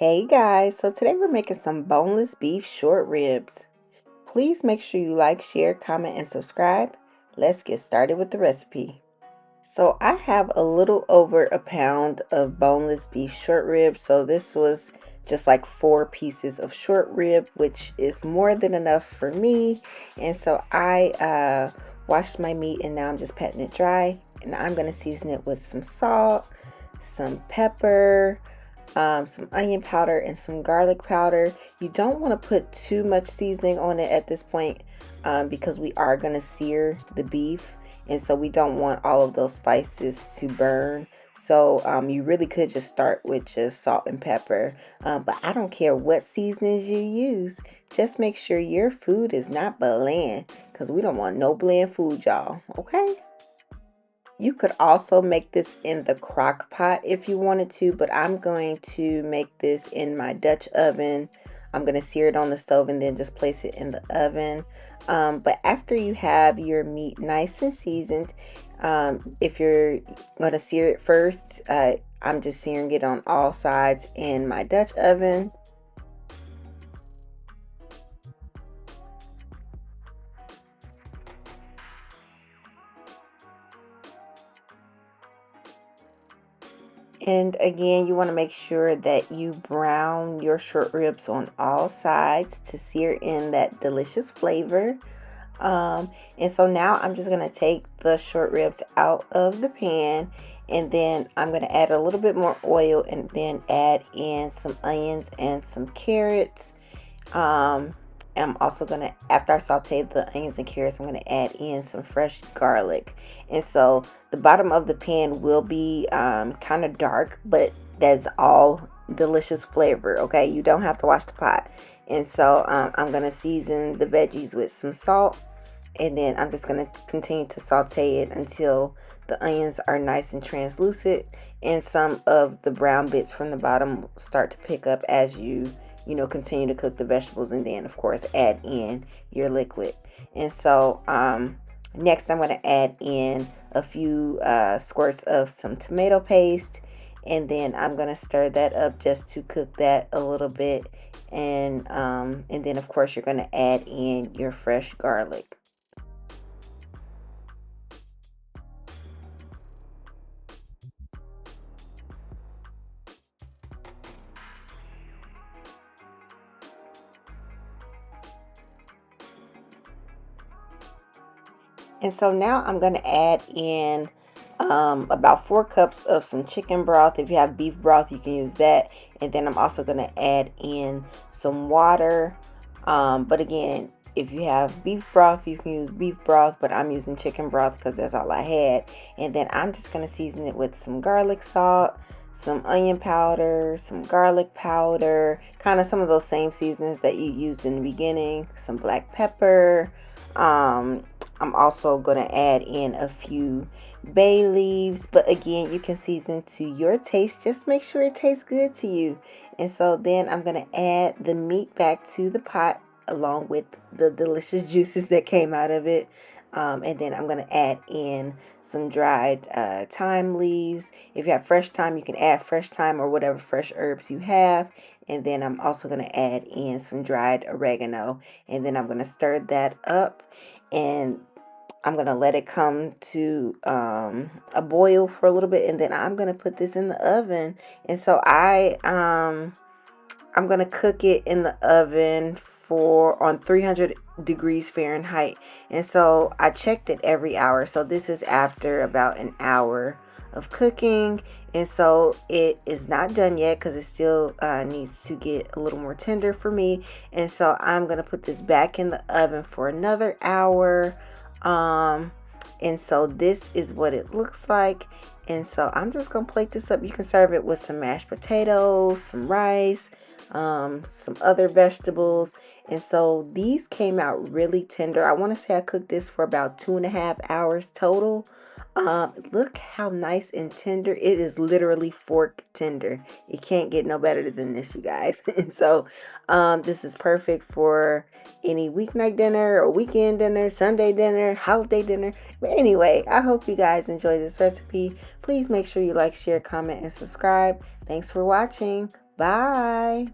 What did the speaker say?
Hey guys, so today we're making some boneless beef short ribs. Please make sure you like, share, comment, and subscribe. Let's get started with the recipe. So I have a little over a pound of boneless beef short ribs. So this was just like 4 pieces of short rib, which is more than enough for me. And so I washed my meat and now I'm just patting it dry. And I'm going to season it with some salt, some pepper, some onion powder, and some garlic powder. You don't want to put too much seasoning on it at this point because we are going to sear the beef, and so we don't want all of those spices to burn. So you really could just start with just salt and pepper, but I don't care what seasonings you use. Just make sure your food is not bland, because we don't want no bland food, y'all. Okay. You could also make this in the crock pot if you wanted to, but I'm going to make this in my Dutch oven. I'm going to sear it on the stove and then just place it in the oven. But after you have your meat nice and seasoned, if you're going to sear it first, I'm just searing it on all sides in my Dutch oven. And again, you want to make sure that you brown your short ribs on all sides to sear in that delicious flavor. And so now I'm just going to take the short ribs out of the pan, and then I'm going to add a little bit more oil and then add in some onions and some carrots. I'm also going to, after I saute the onions and carrots, I'm going to add in some fresh garlic. And so the bottom of the pan will be kind of dark, but that's all delicious flavor. Okay, you don't have to wash the pot. And so I'm going to season the veggies with some salt, and then I'm just going to continue to saute it until the onions are nice and translucent, and some of the brown bits from the bottom start to pick up as you continue to cook the vegetables, and then of course add in your liquid. And so next I'm going to add in a few squirts of some tomato paste, and then I'm going to stir that up just to cook that a little bit, and then of course you're going to add in your fresh garlic. And so now I'm going to add in about 4 cups of some chicken broth. If you have beef broth, you can use that. And then I'm also going to add in some water. But again, if you have beef broth, you can use beef broth, but I'm using chicken broth because that's all I had. And then I'm just going to season it with some garlic salt, some onion powder, some garlic powder, kind of some of those same seasonings that you used in the beginning, some black pepper. I'm also going to add in a few bay leaves, but again, you can season to your taste. Just make sure it tastes good to you. And so then I'm going to add the meat back to the pot along with the delicious juices that came out of it. And then I'm going to add in some dried thyme leaves. If you have fresh thyme, you can add fresh thyme or whatever fresh herbs you have. And then I'm also going to add in some dried oregano. And then I'm going to stir that up, and I'm going to let it come to a boil for a little bit, and then I'm going to put this in the oven. And so I'm going to cook it in the oven for on 300 degrees Fahrenheit. And so I checked it every hour. So this is after about an hour of cooking. And so it is not done yet because it still needs to get a little more tender for me. And so I'm going to put this back in the oven for another hour. And so this is what it looks like. And so I'm just going to plate this up. You can serve it with some mashed potatoes, some rice, some other vegetables. And so these came out really tender. I want to say I cooked this for about 2.5 hours total. Look how nice and tender. It is literally fork tender. You can't get no better than this, you guys. And so this is perfect for any weeknight dinner or weekend dinner, Sunday dinner, holiday dinner. But anyway, I hope you guys enjoy this recipe. Please make sure you like, share, comment, and subscribe. Thanks for watching. Bye.